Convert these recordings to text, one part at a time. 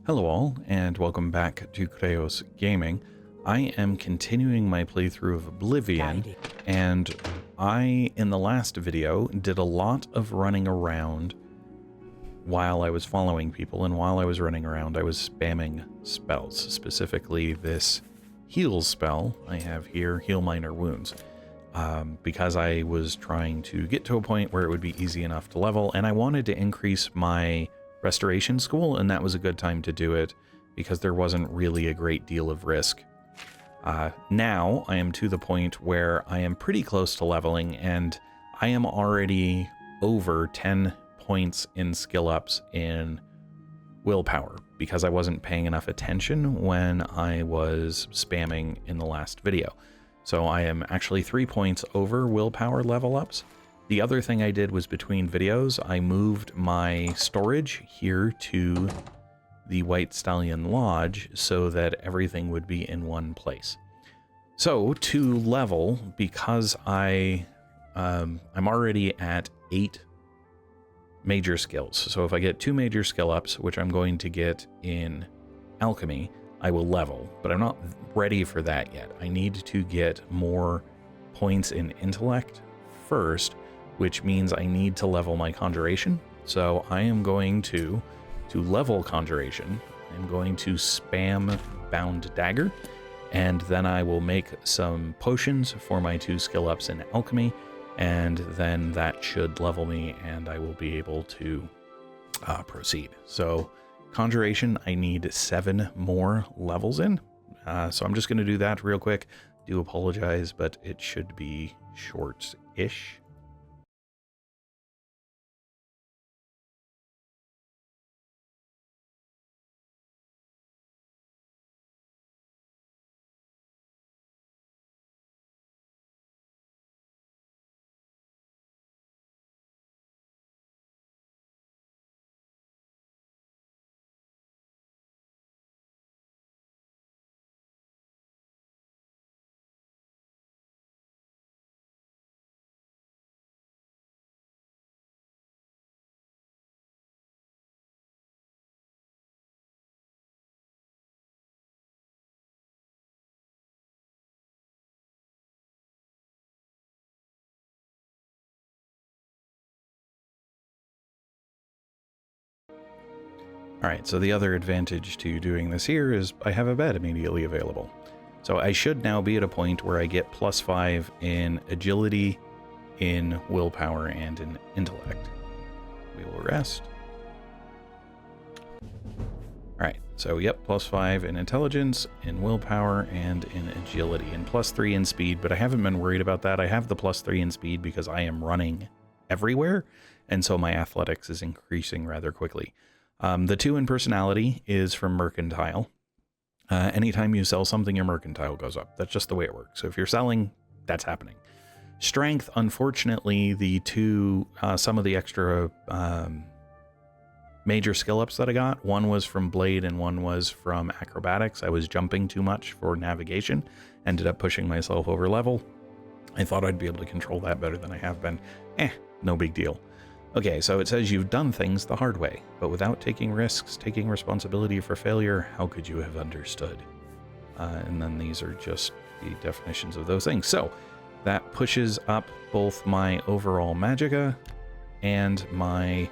Hello all, and welcome back to Chreos Gaming. I am continuing my playthrough of Oblivion, and I, in the last video, did a lot of running around while I was following people, and while I was running around, I was spamming spells, specifically this heal spell I have here, Heal Minor Wounds, because I was trying to get to a point where it would be easy enough to level, and I wanted to increase my restoration school, and that was a good time to do it because there wasn't really a great deal of risk. Now I am to the point where I am pretty close to leveling, and I am already over 10 points in skill ups in willpower because I wasn't paying enough attention when I was spamming in the last video. So I am actually 3 points over willpower level ups. The other thing I did was between videos, I moved my storage here to the White Stallion Lodge so that everything would be in one place. So to level, because I'm already at 8 major skills. So if I get 2 major skill ups, which I'm going to get in alchemy, I will level, but I'm not ready for that yet. I need to get more points in intellect first, which means I need to level my conjuration. So I am going to level conjuration, I'm going to spam Bound Dagger, and then I will make some potions for my 2 skill ups in alchemy, and then that should level me and I will be able to proceed. So conjuration, I need 7 more levels in. So I'm just going to do that real quick. Do apologize, but it should be short-ish. Alright, so the other advantage to doing this here is I have a bed immediately available. So I should now be at a point where I get +5 in agility, in willpower, and in intellect. We will rest. Alright, so yep, +5 in intelligence, in willpower, and in agility, and +3 in speed, but I haven't been worried about that. I have the +3 in speed because I am running everywhere, and so my athletics is increasing rather quickly. The 2 in personality is from mercantile. Anytime you sell something, your mercantile goes up. That's just the way it works. So if you're selling, that's happening. Strength, unfortunately, the 2, some of the extra major skill ups that I got, one was from Blade and one was from Acrobatics. I was jumping too much for navigation, ended up pushing myself over level. I thought I'd be able to control that better than I have been. No big deal. Okay, so it says you've done things the hard way, but without taking risks, taking responsibility for failure, how could you have understood? And then these are just the definitions of those things. So that pushes up both my overall magicka and my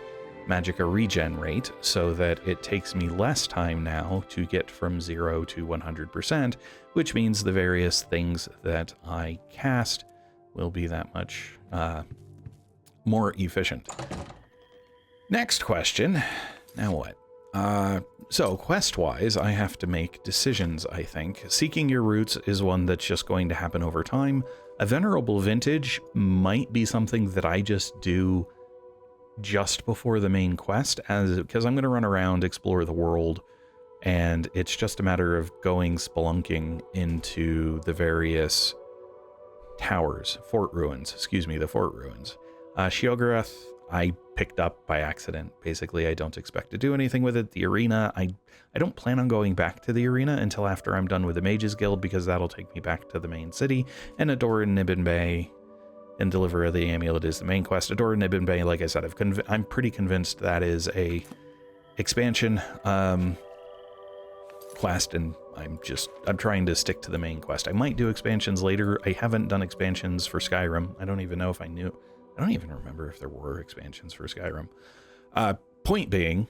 magicka regen rate so that it takes me less time now to get from 0 to 100%, which means the various things that I cast will be that much more efficient. Next question. Now what? So quest-wise, I have to make decisions, I think. Seeking your roots is one that's just going to happen over time. A venerable vintage might be something that I just do just before the main quest, because I'm going to run around, explore the world, and it's just a matter of going spelunking into the various towers, the fort ruins. Sheogorath, I picked up by accident. Basically, I don't expect to do anything with it. The arena, I don't plan on going back to the arena until after I'm done with the Mages Guild, because that'll take me back to the main city. And Adora Nibbin Bay and Deliver of the Amulet is the main quest. Adora Nibbin Bay, like I said, I'm pretty convinced that is a expansion. quest, and I'm trying to stick to the main quest. I might do expansions later. I haven't done expansions for Skyrim. I don't even know if I knew. I don't even remember if there were expansions for Skyrim. Point being,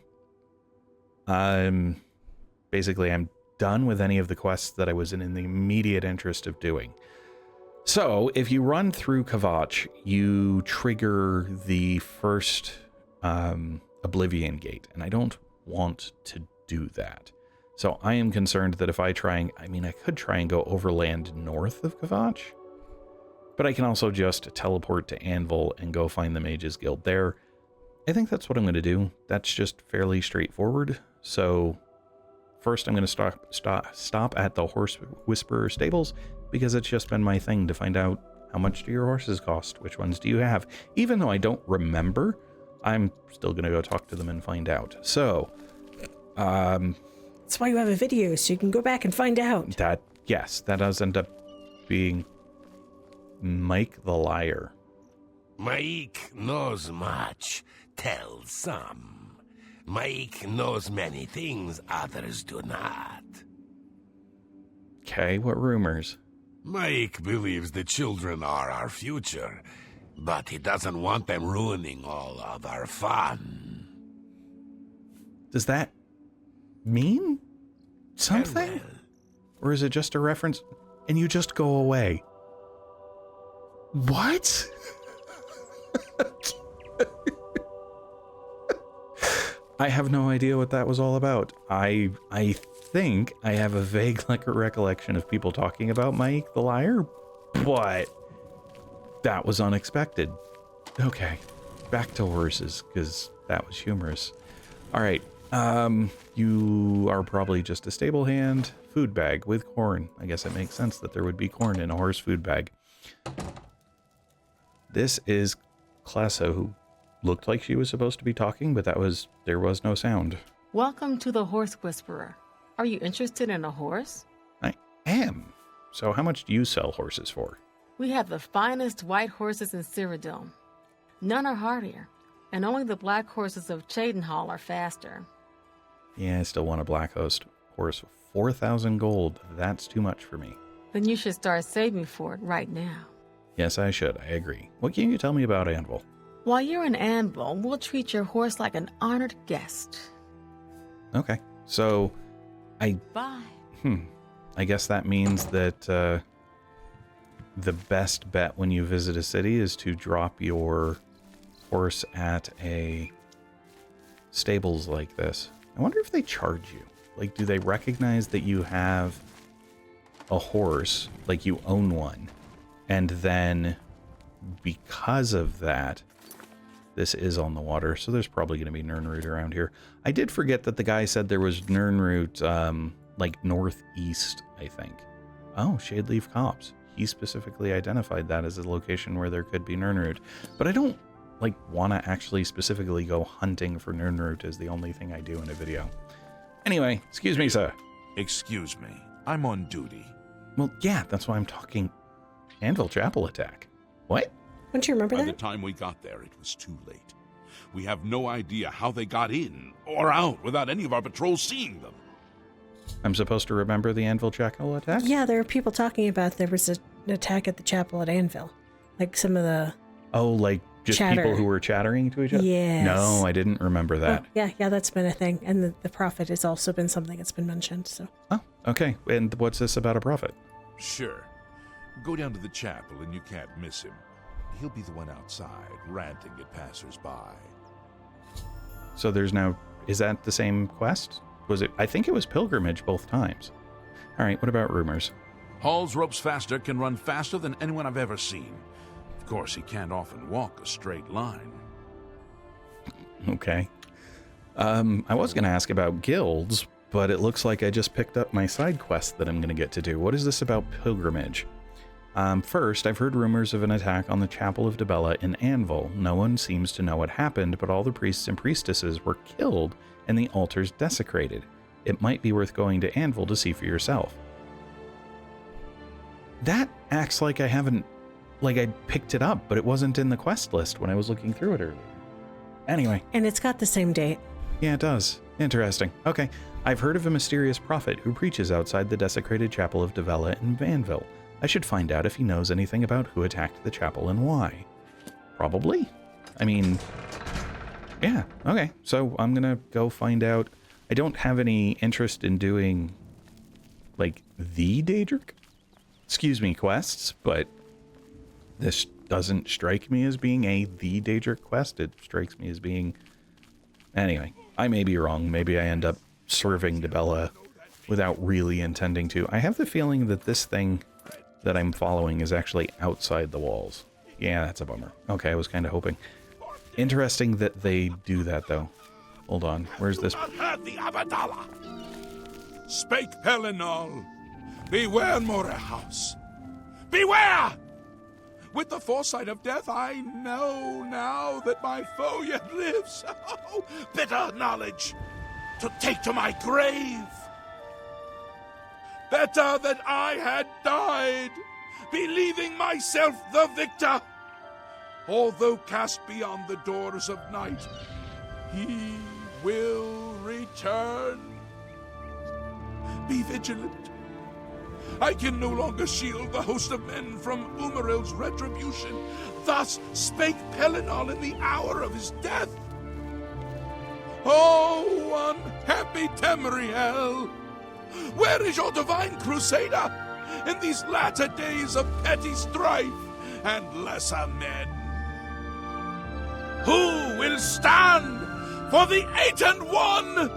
basically I'm done with any of the quests that I was in the immediate interest of doing. So if you run through Kvatch, you trigger the first Oblivion gate, and I don't want to do that. So I am concerned that if I try and, I could try and go overland north of Kvatch, but I can also just teleport to Anvil and go find the Mages Guild there. I think that's what I'm going to do. That's just fairly straightforward. So first I'm going to stop at the Horse Whisperer stables, because it's just been my thing to find out how much do your horses cost, which ones do you have. Even though I don't remember, I'm still going to go talk to them and find out. So, that's why you have a video, so you can go back and find out. Yes, that does end up being Mike the Liar. Mike knows much, tells some. Mike knows many things others do not. Okay, what rumors? Mike believes the children are our future, but he doesn't want them ruining all of our fun. Does that mean something? Farewell. Or is it just a reference and you just go away? What? I have no idea what that was all about. I think I have a vague recollection of people talking about Mike the Liar, but that was unexpected. Okay, back to horses, because that was humorous. All right, you are probably just a stable hand. Food bag with corn. I guess it makes sense that there would be corn in a horse food bag. This is Classo, who looked like she was supposed to be talking, but there was no sound. Welcome to the Horse Whisperer. Are you interested in a horse? I am. So how much do you sell horses for? We have the finest white horses in Cyrodiil. None are hardier, and only the black horses of Cheydinhal are faster. Yeah, I still want a black horse. 4,000 gold. That's too much for me. Then you should start saving for it right now. Yes, I should. I agree. What can you tell me about Anvil? While you're in Anvil, we'll treat your horse like an honored guest. Okay. So, Bye. I guess that means that the best bet when you visit a city is to drop your horse at a stables like this. I wonder if they charge you. Like, do they recognize that you have a horse, like you own one, and then because of that, this is on the water, so there's probably going to be Nirnroot around here. I did forget that the guy said there was Nirnroot, like northeast, I think. Oh, Shadeleaf Copse. He specifically identified that as a location where there could be Nirnroot. But I don't, want to actually specifically go hunting for Nirnroot is the only thing I do in a video. Anyway, excuse me, sir. Excuse me, I'm on duty. Well, yeah, that's why I'm talking Anvil Chapel attack. What? Don't you remember By that? the time we got there, it was too late. We have no idea how they got in or out without any of our patrols seeing them. I'm supposed to remember the Anvil Chapel attack? Yeah, there were people talking about there was an attack at the chapel at Anvil. Like some of the... Oh, just chatter. people who were chattering to each other? Yes. No, I didn't remember that. Oh, yeah, that's been a thing. And the prophet has also been something that's been mentioned, so... Oh, okay. And what's this about a prophet? Sure. Go down to the chapel and you can't miss him. He'll be the one outside, ranting at passers-by. So there's now... Is that the same quest? Was it? I think it was pilgrimage both times. All right, what about rumors? Hall's ropes faster can run faster than anyone I've ever seen. Of course, he can't often walk a straight line. Okay. I was going to ask about guilds, but it looks like I just picked up my side quest that I'm going to get to do. What is this about pilgrimage? First, I've heard rumors of an attack on the Chapel of Dibella in Anvil. No one seems to know what happened, but all the priests and priestesses were killed and the altars desecrated. It might be worth going to Anvil to see for yourself. That acts like I haven't... Like I picked it up, but it wasn't in the quest list when I was looking through it earlier. Anyway. And it's got the same date. Yeah, it does. Interesting. Okay. I've heard of a mysterious prophet who preaches outside the desecrated chapel of Dibella in Anvil. I should find out if he knows anything about who attacked the chapel and why. Probably. I mean, yeah, okay. So I'm gonna go find out. I don't have any interest in doing, like, the Daedric, quests, but this doesn't strike me as being the Daedric quest. It strikes me as being... Anyway, I may be wrong. Maybe I end up serving Dibella without really intending to. I have the feeling that this thing that I'm following is actually outside the walls. Yeah, that's a bummer. Okay, I was kind of hoping. Interesting that they do that, though. Hold on, where's this? The Abadala. Spake Pellinol. Beware, Mora House. Beware! With the foresight of death, I know now that my foe yet lives. Oh, bitter knowledge to take to my grave. Better that I had died, believing myself the victor. Although cast beyond the doors of night, he will return. Be vigilant. I can no longer shield the host of men from Umaril's retribution. Thus spake Pellinol in the hour of his death. Oh, unhappy Tamriel! Where is your divine Crusader in these latter days of petty strife and lesser men? Who will stand for the 8 and 1?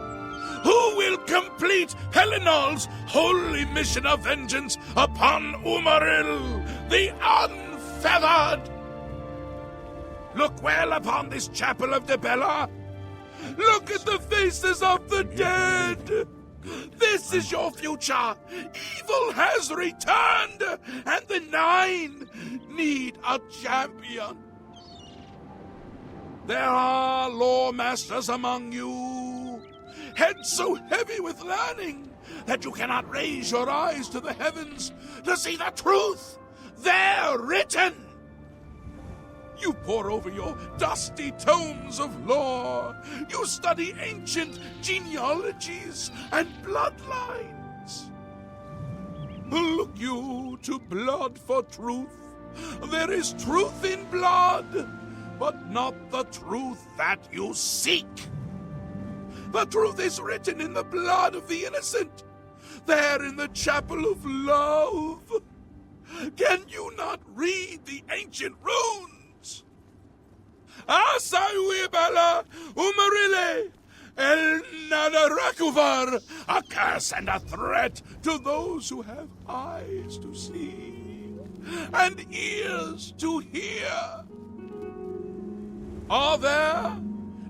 Who will complete Pellinol's holy mission of vengeance upon Umaril, the unfeathered? Look well upon this chapel of Dibella. Look at the faces of the dead. This is your future. Evil has returned, and the 9 need a champion. There are lore masters among you, heads so heavy with learning that you cannot raise your eyes to the heavens to see the truth there written. You pore over your dusty tomes of lore. You study ancient genealogies and bloodlines. Look you to blood for truth. There is truth in blood, but not the truth that you seek. The truth is written in the blood of the innocent, there in the chapel of love. Can you not read the ancient runes? Asaiwibala Umarile El Nadarakuvar, a curse and a threat to those who have eyes to see and ears to hear. Are there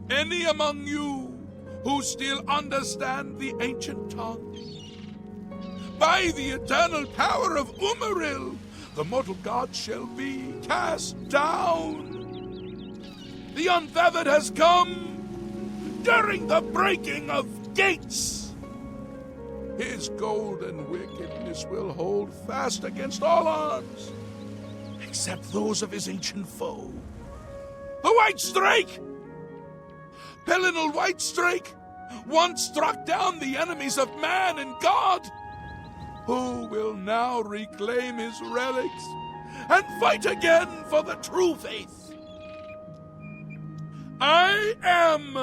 any among you who still understand the ancient tongue? By the eternal power of Umaril, the mortal god shall be cast down. The unfeathered has come during the breaking of gates. His golden wickedness will hold fast against all arms, except those of his ancient foe, the White Strake! Pellinol White Strake once struck down the enemies of man and God, who will now reclaim his relics and fight again for the true faith. I am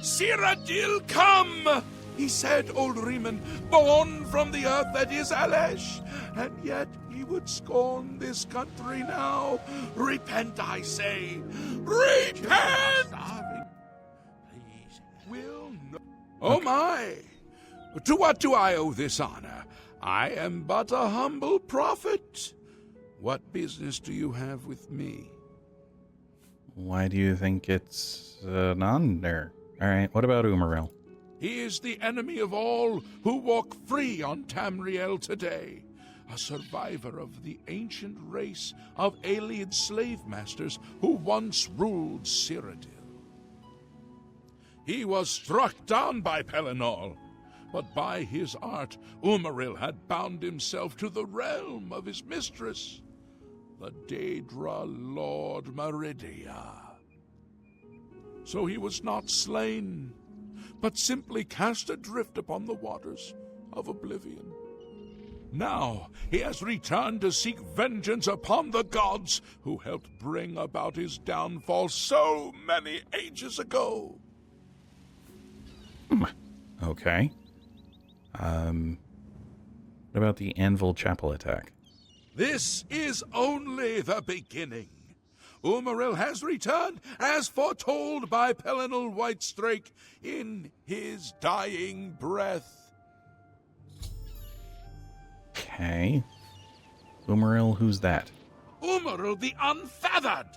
Cyrodiil come, he said, old Riemann, born from the earth that is Alesh, and yet he would scorn this country now. Repent, I say. Repent! Will no... Oh my! To what do I owe this honor? I am but a humble prophet. What business do you have with me? Why do you think it's an honor? All right, what about Umaril? He is the enemy of all who walk free on Tamriel today. A survivor of the ancient race of alien slave masters who once ruled Cyrodiil. He was struck down by Pellinol, but by his art, Umaril had bound himself to the realm of his mistress, the Daedra Lord Meridia. So he was not slain, but simply cast adrift upon the waters of Oblivion. Now he has returned to seek vengeance upon the gods who helped bring about his downfall so many ages ago. Okay. What about the Anvil Chapel attack? This is only the beginning. Umaril has returned as foretold by Pelennor Whitestrake in his dying breath. Okay. Umaril, who's that? Umaril the Unfeathered,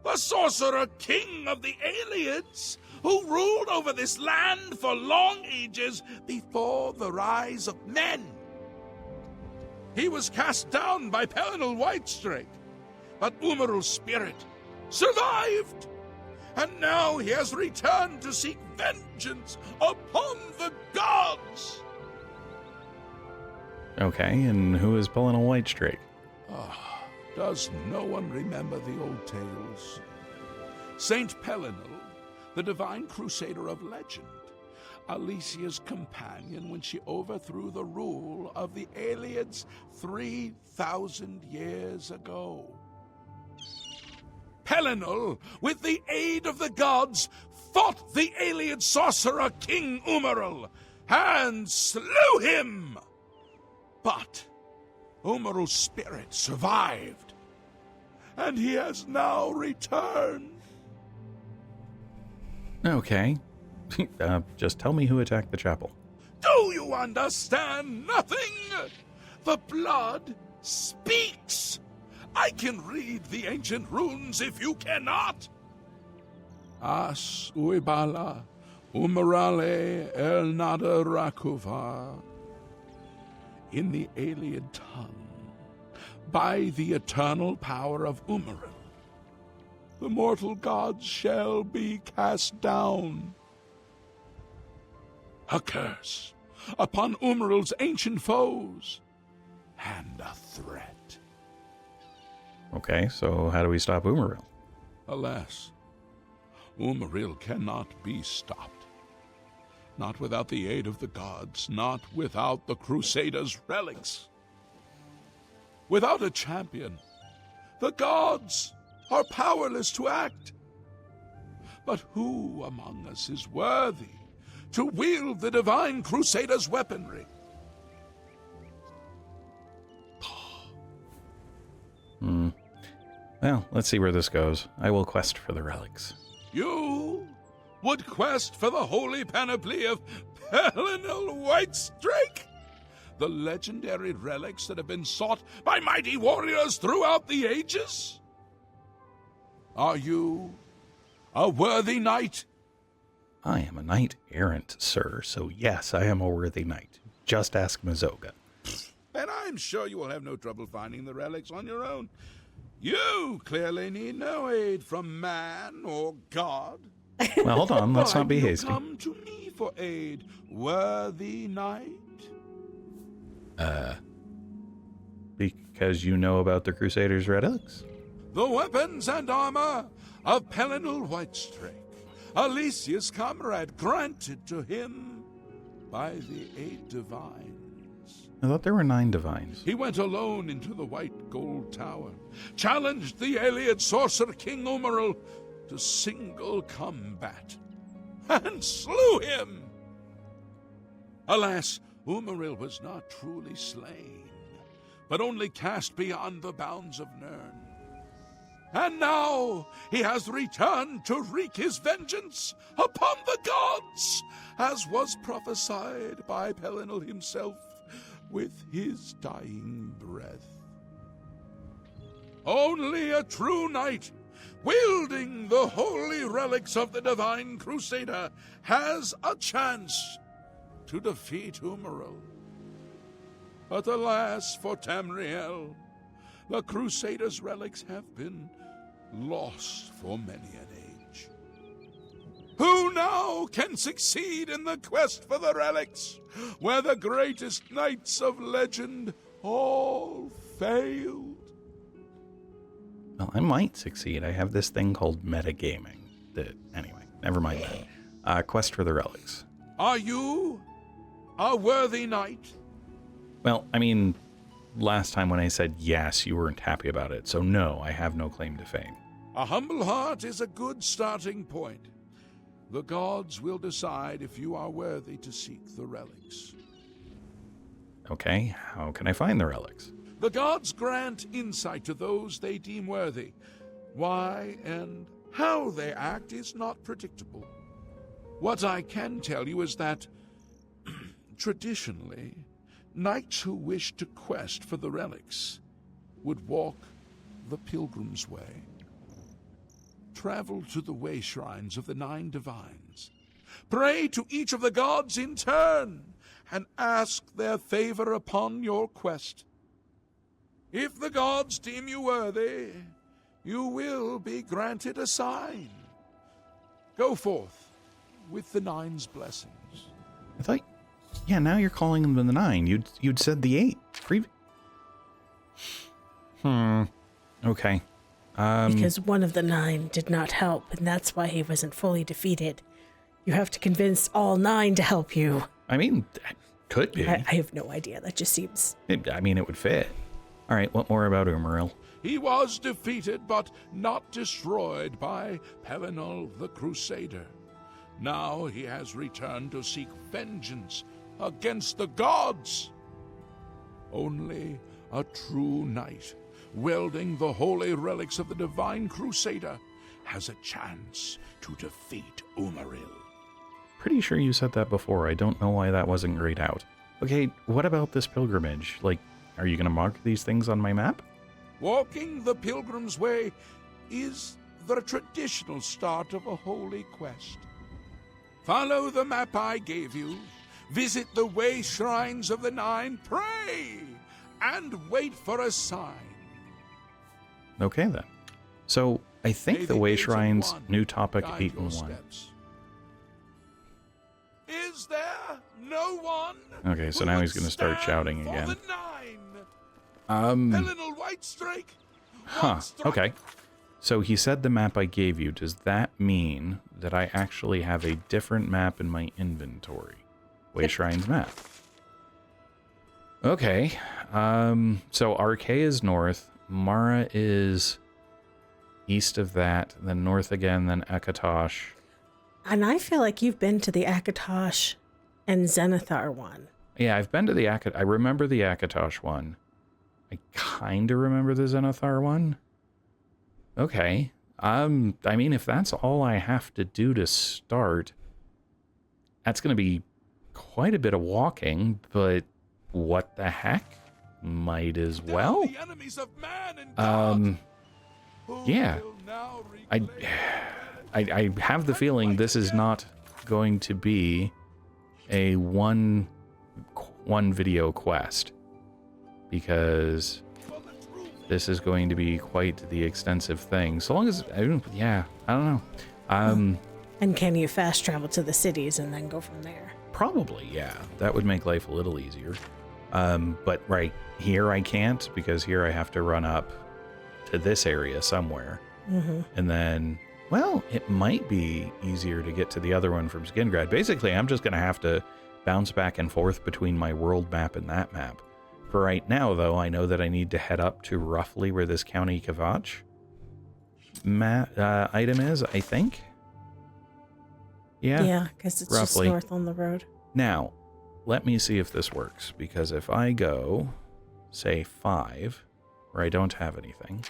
the sorcerer king of the Ayleids, who ruled over this land for long ages before the rise of men. He was cast down by Pelennor Whitestrake, but Umaril's spirit survived, and now he has returned to seek vengeance upon the gods. Okay, and who is Pelennor Whitestrake? Does no one remember the old tales? Saint Pelennor, the divine crusader of legend, Alicia's companion when she overthrew the rule of the Ayleids 3,000 years ago. Pelennor, with the aid of the gods, fought the Ayleid sorcerer King Umaril and slew him. But Umaril's spirit survived, and he has now returned. Okay. Just tell me who attacked the chapel. Do you understand nothing? The blood speaks. I can read the ancient runes if you cannot. As uibala, umarale el nada rakuva. In the Ayleid tongue, by the eternal power of Umaril, the mortal gods shall be cast down. A curse upon Umaril's ancient foes, and a threat. Okay, so how do we stop Umaril? Alas, Umaril cannot be stopped. Not without the aid of the gods, not without the Crusader's relics. Without a champion, the gods are powerless to act. But who among us is worthy to wield the divine Crusader's weaponry? Well, let's see where this goes. I will quest for the relics. You would quest for the holy panoply of Pelennor Whitestrake? The legendary relics that have been sought by mighty warriors throughout the ages? Are you a worthy knight? I am a Knight-Errant, sir, so yes, I am a worthy knight. Just ask Mazoga. And I'm sure you will have no trouble finding the relics on your own. You clearly need no aid from man or god. Well, hold on, let's not be Why do you hasty. come to me for aid, worthy knight? Because you know about the Crusader's relics? The weapons and armor of Pelennor Whitestrake, Alicia's comrade, granted to him by the 8 divines. I thought there were 9 divines. He went alone into the white gold tower, challenged the Ayleid sorcerer King Umaril to single combat, and slew him. Alas, Umaril was not truly slain, but only cast beyond the bounds of Nirn. And now he has returned to wreak his vengeance upon the gods, as was prophesied by Pelennor himself with his dying breath. Only a true knight, wielding the holy relics of the divine Crusader, has a chance to defeat Umaril. But alas for Tamriel, the Crusader's relics have been lost for many an age. Who now can succeed in the quest for the relics, where the greatest knights of legend all failed? Well, I might succeed. I have this thing called metagaming. Anyway, never mind that. Quest for the relics. Are you a worthy knight? Well, I mean, last time when I said yes, you weren't happy about it, so no, I have no claim to fame. A humble heart is a good starting point. The gods will decide if you are worthy to seek the relics. Okay, how can I find the relics? The gods grant insight to those they deem worthy. Why and how they act is not predictable. What I can tell you is that, traditionally, knights who wished to quest for the relics would walk the Pilgrim's Way. Travel to the Wayshrines of the 9 Divines. Pray to each of the gods in turn, and ask their favor upon your quest. If the gods deem you worthy, you will be granted a sign. Go forth with the 9's blessings. I thought, yeah, now you're calling them the 9. You'd said the 8. Okay. Because one of the 9 did not help, and that's why he wasn't fully defeated. You have to convince all 9 to help you. I mean, could be. I have no idea. That just seems... I mean, it would fit. All right, what more about Umaril? He was defeated, but not destroyed by Pelinal the Crusader. Now he has returned to seek vengeance against the gods. Only a true knight, wielding the holy relics of the divine Crusader, has a chance to defeat Umaril. Pretty sure you said that before. I don't know why that wasn't grayed out. Okay, what about this pilgrimage? Like, are you going to mark these things on my map? Walking the Pilgrim's Way is the traditional start of a holy quest. Follow the map I gave you, visit the Wayshrines of the 9, pray, and wait for a sign. Okay, then. So, I think May the the age of Wayshrines, one new topic guide 8 your and 1. steps. Is there no one? Okay, so who now would he's going to start stand shouting for again. The 9? Pelinal Whitestrike? Huh, okay. So he said the map I gave you. Does that mean that I actually have a different map in my inventory? Wayshrine's map. Okay. So Arkay is north. Mara is east of that. Then north again. Then Akatosh. And I feel like you've been to the Akatosh and Zenithar one. Yeah, I've been to the Akatosh. I remember the Akatosh one. I kind of remember the Zenithar one. Okay. I mean, if that's all I have to do to start, that's going to be quite a bit of walking, but what the heck? Might as well. The enemies of man and God, Yeah. who will now I reclaim have the feeling this is not going to be a one video quest, because this is going to be quite the extensive thing. So long as, yeah, I don't know. And can you fast travel to the cities and then go from there? Probably, yeah. That would make life a little easier. But right here I can't, because here I have to run up to this area somewhere. And then, well, it might be easier to get to the other one from Skingrad. Basically, I'm just going to have to bounce back and forth between my world map and that map. For right now, though, I know that I need to head up to roughly where this County Kvatch item is, I think. Yeah? Yeah, because it's roughly. just north on the road. Now, let me see if this works, because if I go, say, 5, where I don't have anything.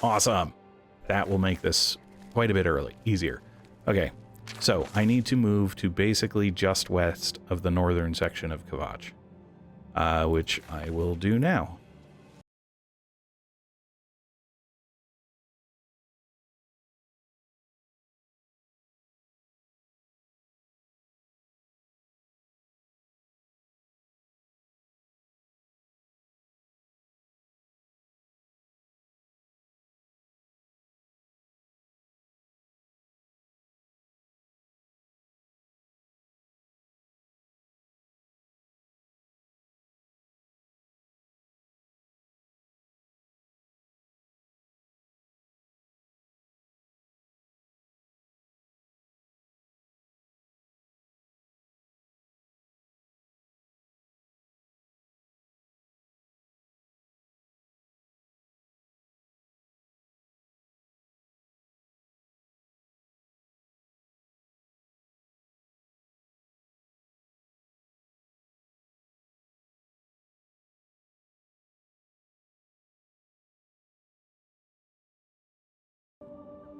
Awesome! That will make this quite a bit easier. Okay, so I need to move to basically just west of the northern section of Kvatch, which I will do now.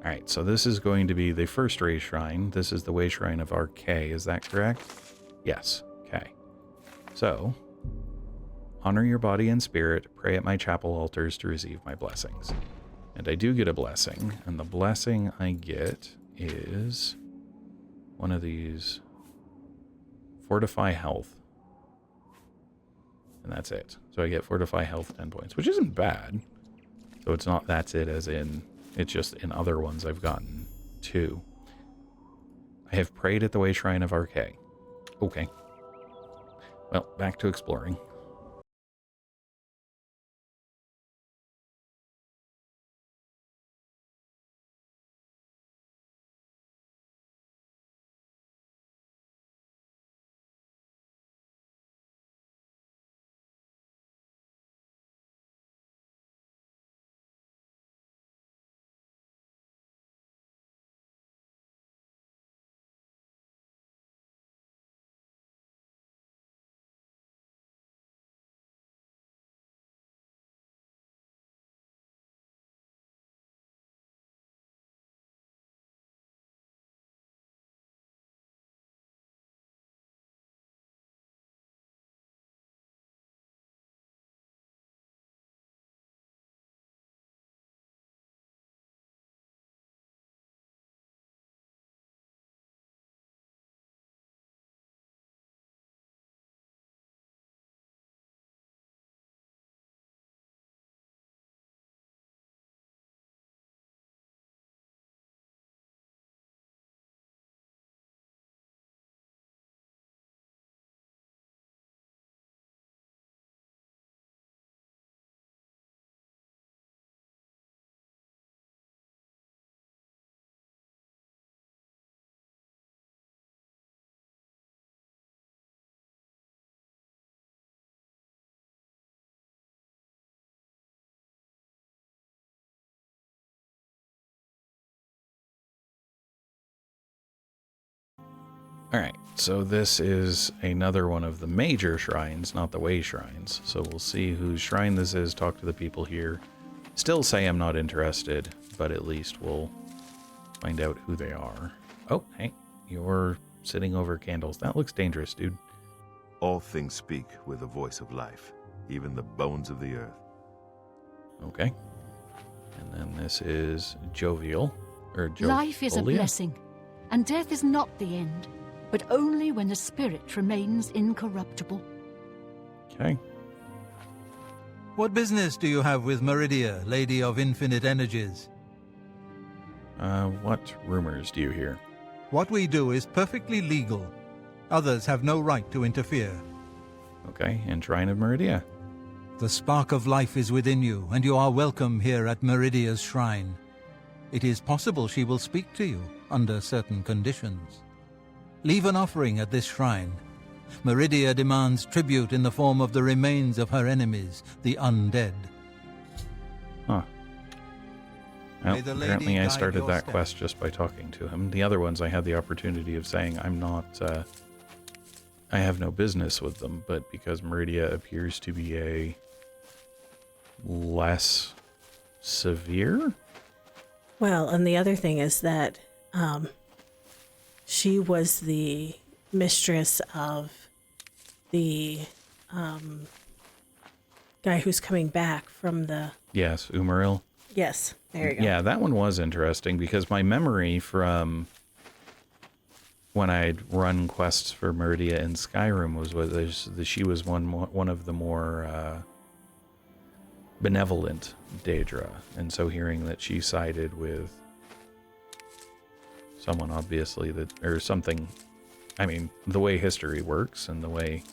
Alright, so this is going to be the first Wayshrine. This is the Wayshrine of Arkay, is that correct? Yes. Okay. So, honor your body and spirit, pray at my chapel altars to receive my blessings. And I do get a blessing, and the blessing I get is one of these. Fortify health. And that's it. So I get fortify health 10 points, which isn't bad. So it's not that's it as in, it's just in other ones I've gotten 2. I have prayed at the Wayshrine of Arkay. Okay. Well, back to exploring. Alright, so this is another one of the major shrines, not the way shrines. So we'll see whose shrine this is, talk to the people here. Still say I'm not interested, but at least we'll find out who they are. Oh, hey, you're sitting over candles. That looks dangerous, dude. All things speak with the voice of life, even the bones of the earth. Okay. And then this is Jovial, or Life is a Jovial? blessing, and death is not the end, but only when the spirit remains incorruptible. Okay. What business do you have with Meridia, Lady of Infinite Energies? What rumors do you hear? What we do is perfectly legal. Others have no right to interfere. Okay, and Shrine of Meridia. The spark of life is within you, and you are welcome here at Meridia's shrine. It is possible she will speak to you under certain conditions. Leave an offering at this shrine. Meridia demands tribute in the form of the remains of her enemies, the undead. Huh. Well, May the lady apparently I guide started your that steps. quest just by talking to him. The other ones I had the opportunity of saying I'm not, I have no business with them, but because Meridia appears to be a less severe? Well, and the other thing is that she was the mistress of the guy who's coming back from the... Yes, Umaril. Yes, there you go. Yeah, that one was interesting because my memory from when I'd run quests for Meridia in Skyrim was she was one of the more benevolent Daedra, and so hearing that she sided with someone obviously that, or something, I mean, the way history works and the way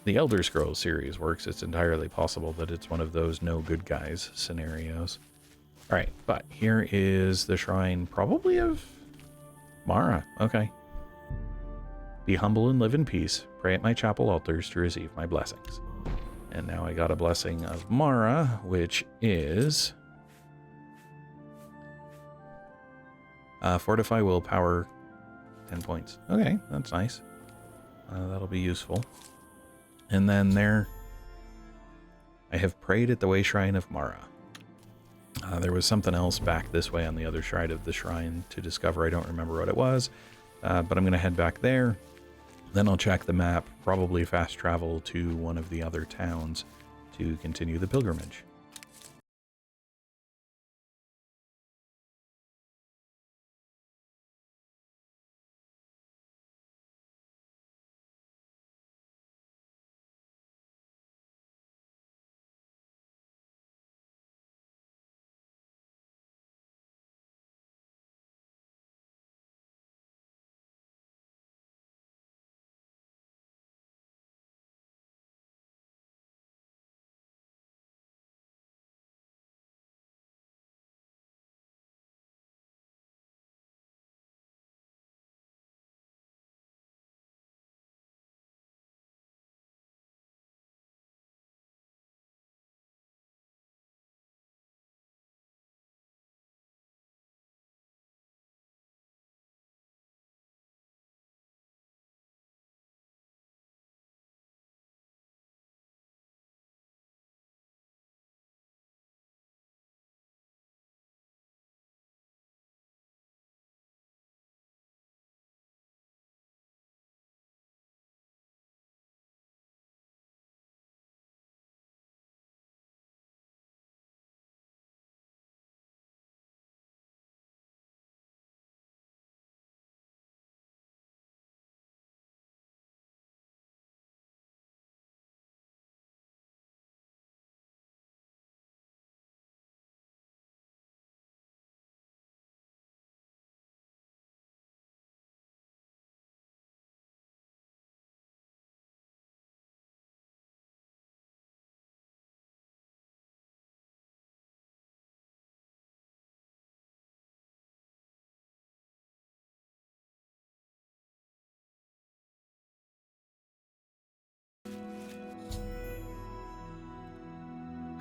the Elder Scrolls series works, it's entirely possible that it's one of those no good guys scenarios. Alright, but here is the shrine probably of Mara. Okay. Be humble and live in peace. Pray at my chapel altars to receive my blessings. And now I got a blessing of Mara, which is Fortify Willpower, 10 points. Okay, that's nice. That'll be useful. And then there, I have prayed at the Wayshrine of Mara. There was something else back this way on the other side of the shrine to discover. I don't remember what it was, but I'm going to head back there. Then I'll check the map, probably fast travel to one of the other towns to continue the pilgrimage.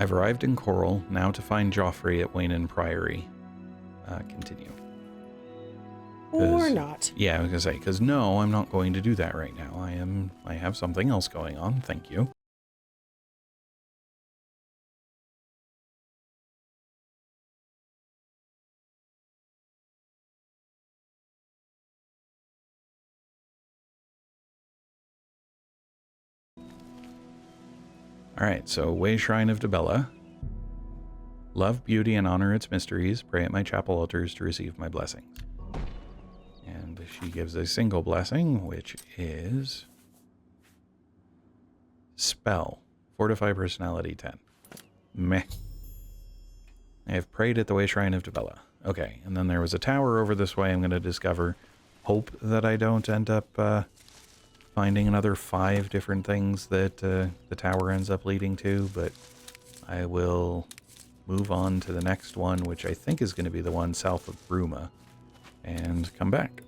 I've arrived in Chorrol, now to find Joffrey at Wayne Priory. Continue. Or not. Yeah, I was going to say, because no, I'm not going to do that right now. I have something else going on, thank you. Alright, so Wayshrine of Dibella. Love, beauty, and honor its mysteries. Pray at my chapel altars to receive my blessings. And she gives a single blessing, which is... Spell. Fortify personality 10. Meh. I have prayed at the Wayshrine of Dibella. Okay, and then there was a tower over this way I'm going to discover. Hope that I don't end up... finding another 5 different things that the tower ends up leading to, but I will move on to the next one, which I think is going to be the one south of Bruma, and come back.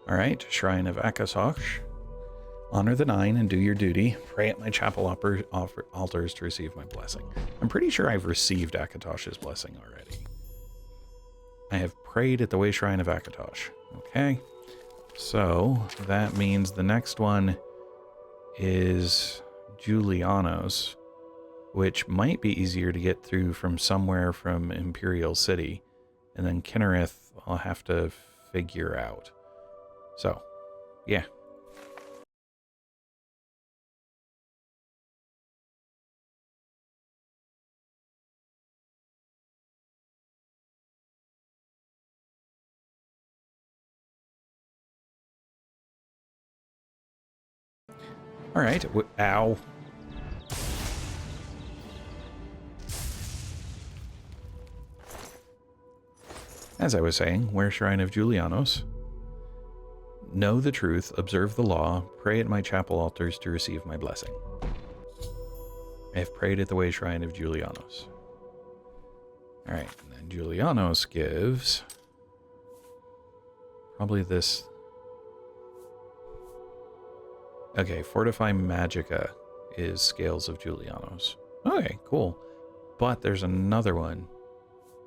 Alright, Shrine of Akatosh. Honor the 9 and do your duty. Pray at my chapel altars to receive my blessing. I'm pretty sure I've received Akatosh's blessing already. I have prayed at the Wayshrine of Akatosh. Okay. So, that means the next one is Julianos, which might be easier to get through from somewhere from Imperial City. And then Kynareth I'll have to figure out. So, yeah. All right. Ow. As I was saying, Wayshrine of Julianos. Know the truth, observe the law, pray at my chapel altars to receive my blessing. I have prayed at the Wayshrine of Julianos. Alright, and then Julianos gives probably this. Okay, Fortify Magica is Scales of Julianos. Okay, cool. But there's another one.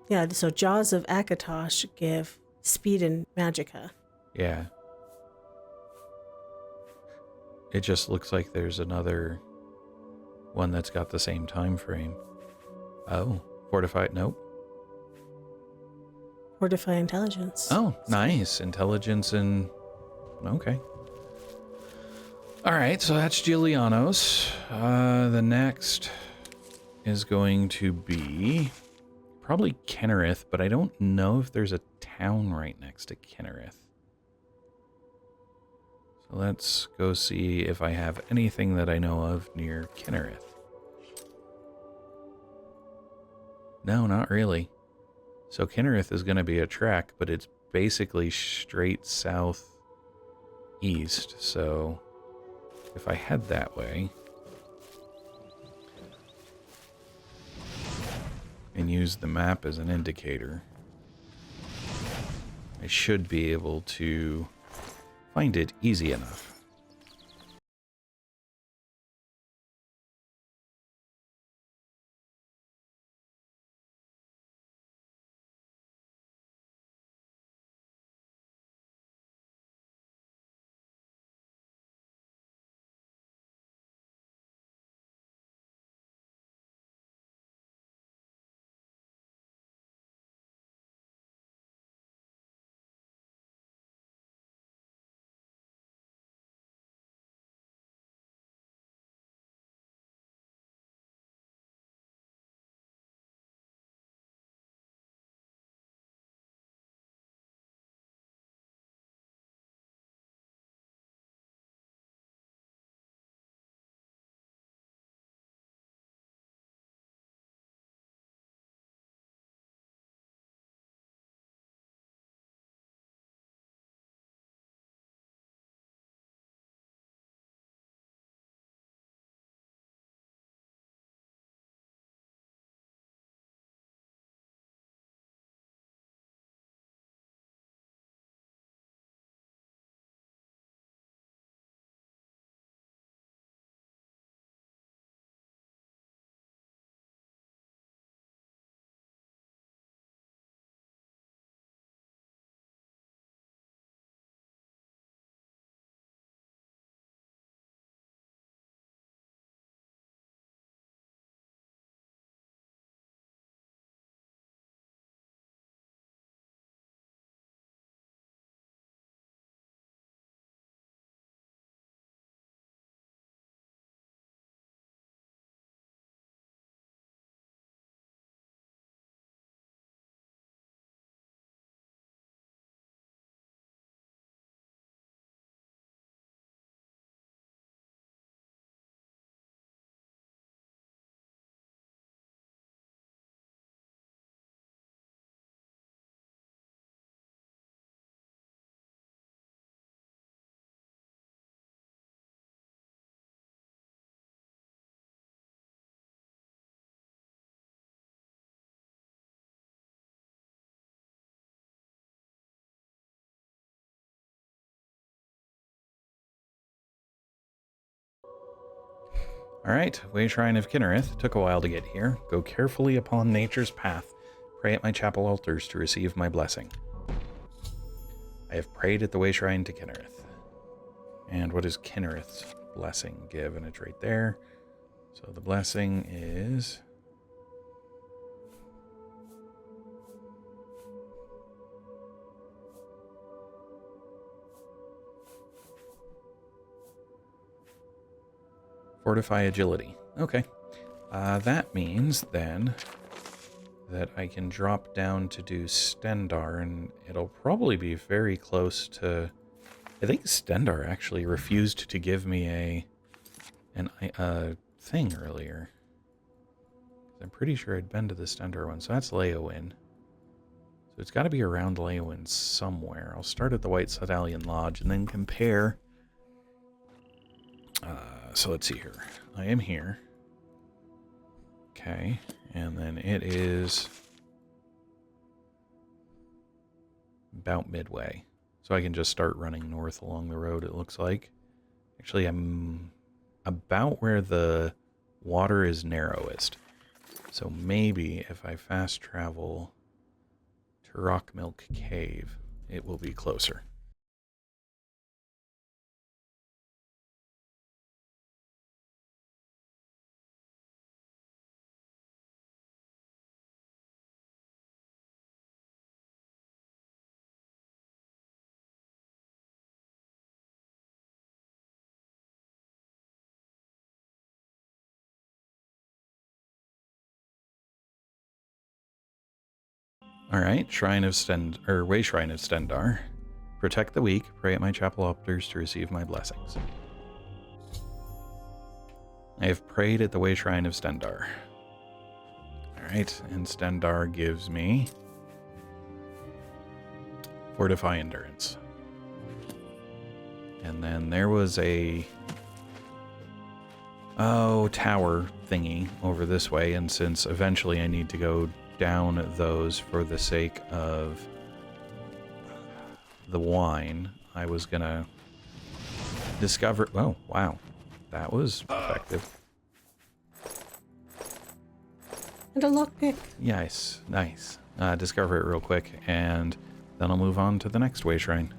Yeah, so Jaws of Akatosh give speed and magica. Yeah. It just looks like there's another one that's got the same time frame. Oh, Fortified, nope. Fortify intelligence. Oh, nice. Intelligence and... Okay. Alright, so that's Julianos. The next is going to be probably Kynareth, but I don't know if there's a town right next to Kynareth. So let's go see if I have anything that I know of near Kynareth. No, not really. So Kynareth is going to be a trek, but it's basically straight southeast. So if I head that way and use the map as an indicator, I should be able to find it easy enough. Alright, Wayshrine of Kynareth. Took a while to get here. Go carefully upon nature's path. Pray at my chapel altars to receive my blessing. I have prayed at the Wayshrine to Kynareth. And what does Kynareth's blessing give? And it's right there. So the blessing is... Fortify agility. Okay. That means then that I can drop down to do Stendarr, and it'll probably be very close to... I think Stendarr actually refused to give me a thing earlier. I'm pretty sure I'd been to the Stendarr one, so that's Leowin. So it's got to be around Leowyn somewhere. I'll start at the White Stallion Lodge and then compare. So let's see here. I am here. Okay. And then it is about midway. So I can just start running north along the road, it looks like. Actually, I'm about where the water is narrowest. So maybe if I fast travel to Rock Milk Cave, it will be closer. Alright, Wayshrine of Stendarr. Protect the weak, pray at my chapel altars to receive my blessings. I have prayed at the Wayshrine of Stendarr. Alright, and Stendarr gives me Fortify Endurance. And then there was a tower thingy over this way, and since eventually I need to go down those for the sake of the wine, I was gonna discover... Oh, wow. That was effective. And a lockpick. Yes, nice. Discover it real quick, and then I'll move on to the next Wayshrine.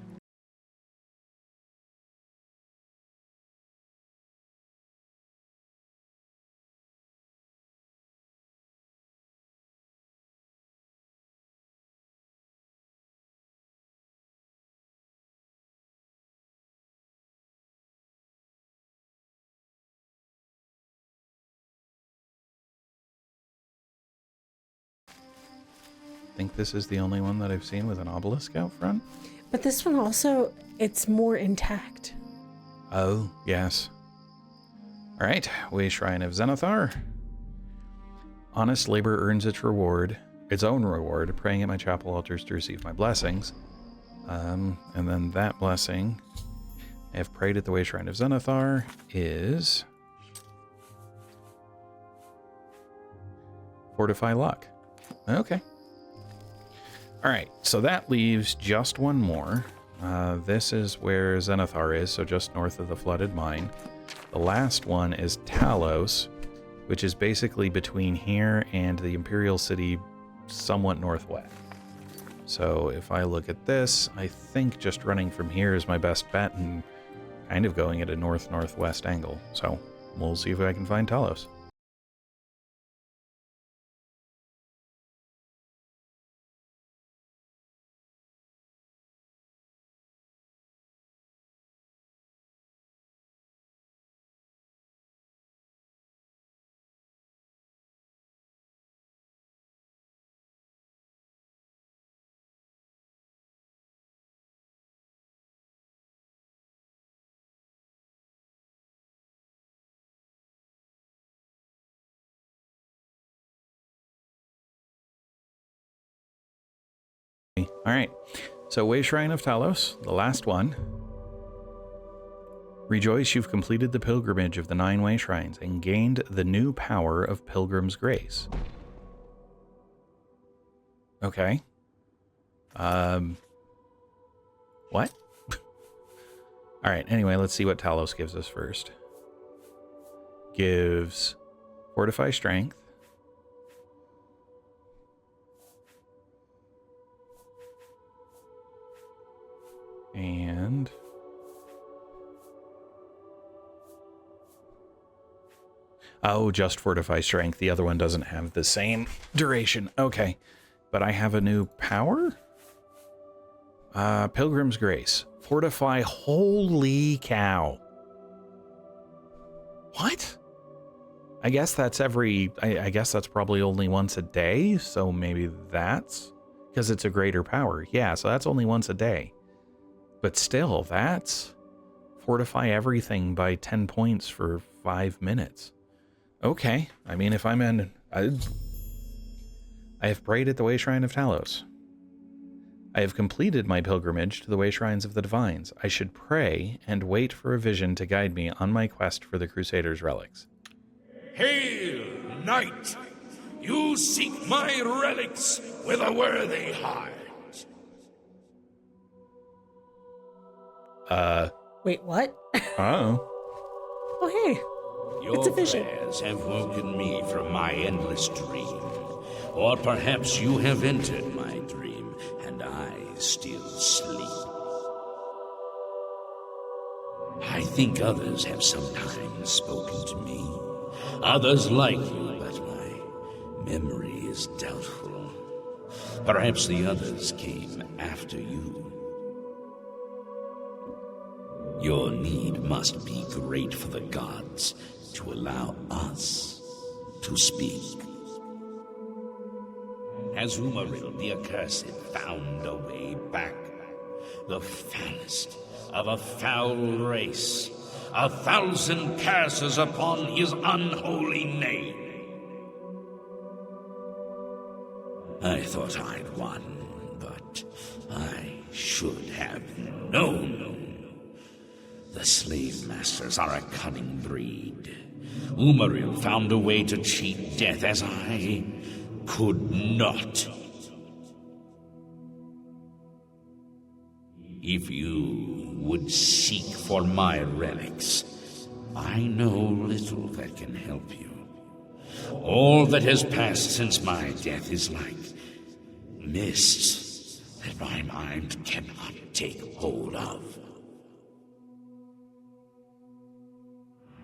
I think this is the only one that I've seen with an obelisk out front. But this one also, it's more intact. Oh, yes. Alright, Wayshrine of Zenithar. Honest labor earns its own reward, praying at my chapel altars to receive my blessings. And then that blessing, I have prayed at the Wayshrine of Zenithar, is Fortify Luck. Okay. Alright, so that leaves just one more. This is where Zenithar is, so just north of the flooded mine. The last one is Talos, which is basically between here and the Imperial City, somewhat northwest. So if I look at this, I think just running from here is my best bet and kind of going at a north-northwest angle. So we'll see if I can find Talos. Alright, so Wayshrine of Talos, the last one. Rejoice, you've completed the pilgrimage of the 9 Wayshrines and gained the new power of Pilgrim's Grace. Okay. What? Alright, anyway, let's see what Talos gives us first. Gives Fortify Strength. And oh, just Fortify Strength. The other one doesn't have the same duration. Okay. But I have a new power? Pilgrim's Grace. Fortify. Holy cow. What? I guess that's I guess that's probably only once a day. So maybe that's because it's a greater power. Yeah, so that's only once a day. But still, that's fortify everything by 10 points for 5 minutes. Okay, I mean, if I'm in... I have prayed at the Wayshrine of Talos. I have completed my pilgrimage to the Wayshrines of the Divines. I should pray and wait for a vision to guide me on my quest for the Crusader's relics. Hail, knight! You seek my relics with a worthy heart. Wait, what? Oh. Oh, hey. It's a vision. Your prayers have woken me from my endless dream. Or perhaps you have entered my dream, and I still sleep. I think others have sometimes spoken to me. Others like you, but my memory is doubtful. Perhaps the others came after you. Your need must be great for the gods to allow us to speak. Has Umaril the Accursed found a way back? The foulest of a foul race. 1,000 curses upon his unholy name. I thought I'd won, but I should have known. The slave masters are a cunning breed. Umaril found a way to cheat death as I could not. If you would seek for my relics, I know little that can help you. All that has passed since my death is like mists that my mind cannot take hold of.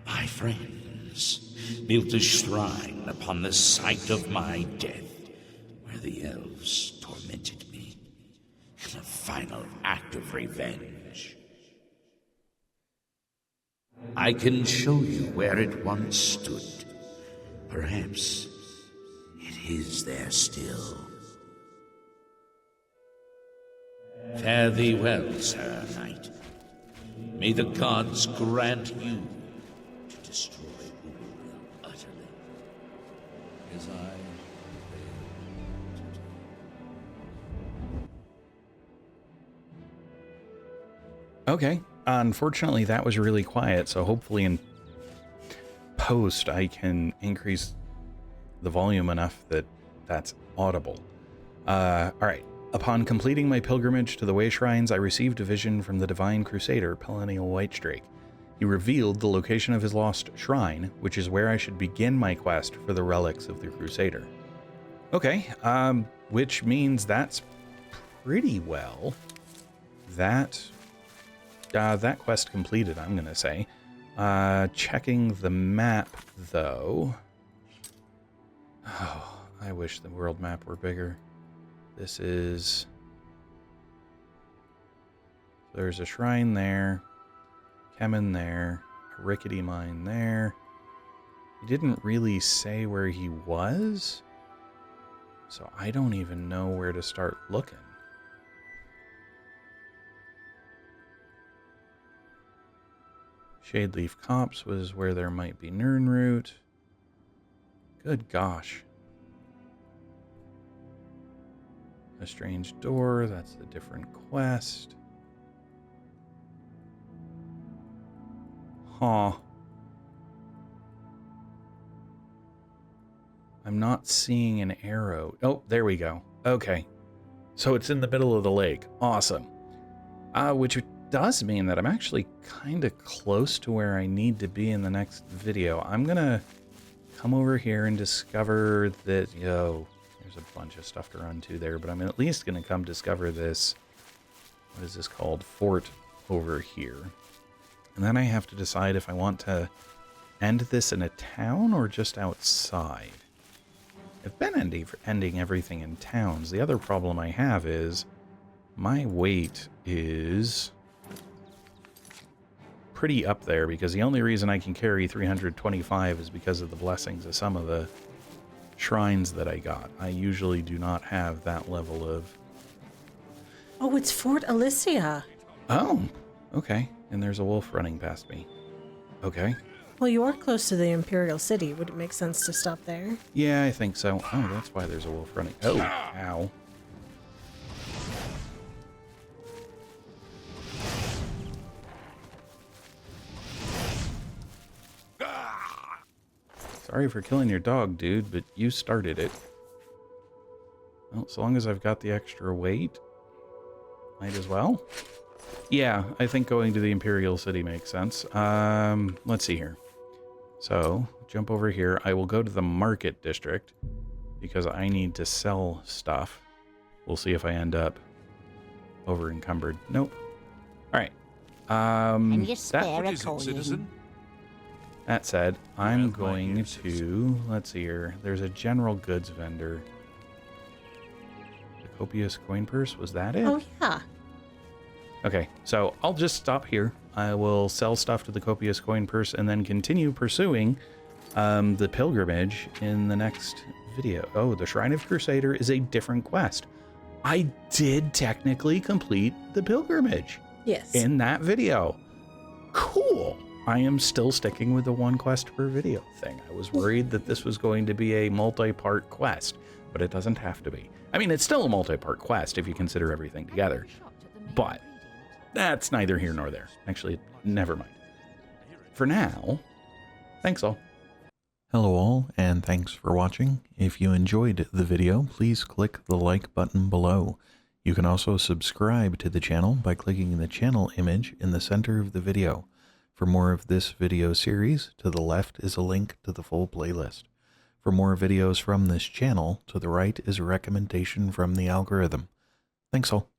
My friends built a shrine upon the site of my death, where the elves tormented me in a final act of revenge. I can show you where it once stood. Perhaps it is there still. Fare thee well, Sir Knight. May the gods grant you to destroy Umaril utterly, as I Okay. Unfortunately, that was really quiet, so hopefully in post I can increase the volume enough that that's audible. Alright. Upon completing my pilgrimage to the Wayshrines, I received a vision from the divine Crusader, Perennial Whitestrake. He revealed the location of his lost shrine, which is where I should begin my quest for the relics of the Crusader. Okay, which means that's pretty well that quest completed, I'm gonna say. Checking the map, though. Oh, I wish the world map were bigger. This is... There's a shrine there. Kemen there. A rickety mine there. He didn't really say where he was, so I don't even know where to start looking. Shadeleaf Copse was where there might be Nirnroot. Good gosh. A strange door, that's a different quest. Huh. I'm not seeing an arrow. Oh, there we go. Okay. So it's in the middle of the lake. Awesome. Which does mean that I'm actually kind of close to where I need to be in the next video. I'm going to come over here and discover that, there's a bunch of stuff to run to there, but I'm at least going to come discover this, what is this called, fort over here. And then I have to decide if I want to end this in a town or just outside. I've been ending everything in towns. The other problem I have is my weight is pretty up there, because the only reason I can carry 325 is because of the blessings of some of the shrines that I got. I usually do not have that level of... Oh, it's Fort Alicia. Oh, okay. And there's a wolf running past me. Okay. Well, you are close to the Imperial City. Would it make sense to stop there? Yeah, I think so. Oh, that's why there's a wolf running. Oh, ow. Sorry for killing your dog, dude, but you started it. Well, so long as I've got the extra weight, might as well. Yeah, I think going to the Imperial City makes sense. Let's see here. So, jump over here. I will go to the Market District because I need to sell stuff. We'll see if I end up over encumbered. Nope. All right. Can you spare What a is it, coin? citizen? That said, I'm Well, my going dear to, citizen. let's see here. There's a general goods vendor. The copious coin purse, was that it? Oh, yeah. Okay, so I'll just stop here. I will sell stuff to the copious coin purse and then continue pursuing the pilgrimage in the next video. Oh, the Shrine of Crusader is a different quest. I did technically complete the pilgrimage Yes. in that video. Cool. I am still sticking with the one quest per video thing. I was worried that this was going to be a multi-part quest, but it doesn't have to be. I mean, it's still a multi-part quest if you consider everything together, but that's neither here nor there. Actually, never mind. For now, thanks all. Hello all, and thanks for watching. If you enjoyed the video, please click the like button below. You can also subscribe to the channel by clicking the channel image in the center of the video. For more of this video series, to the left is a link to the full playlist. For more videos from this channel, to the right is a recommendation from the algorithm. Thanks all.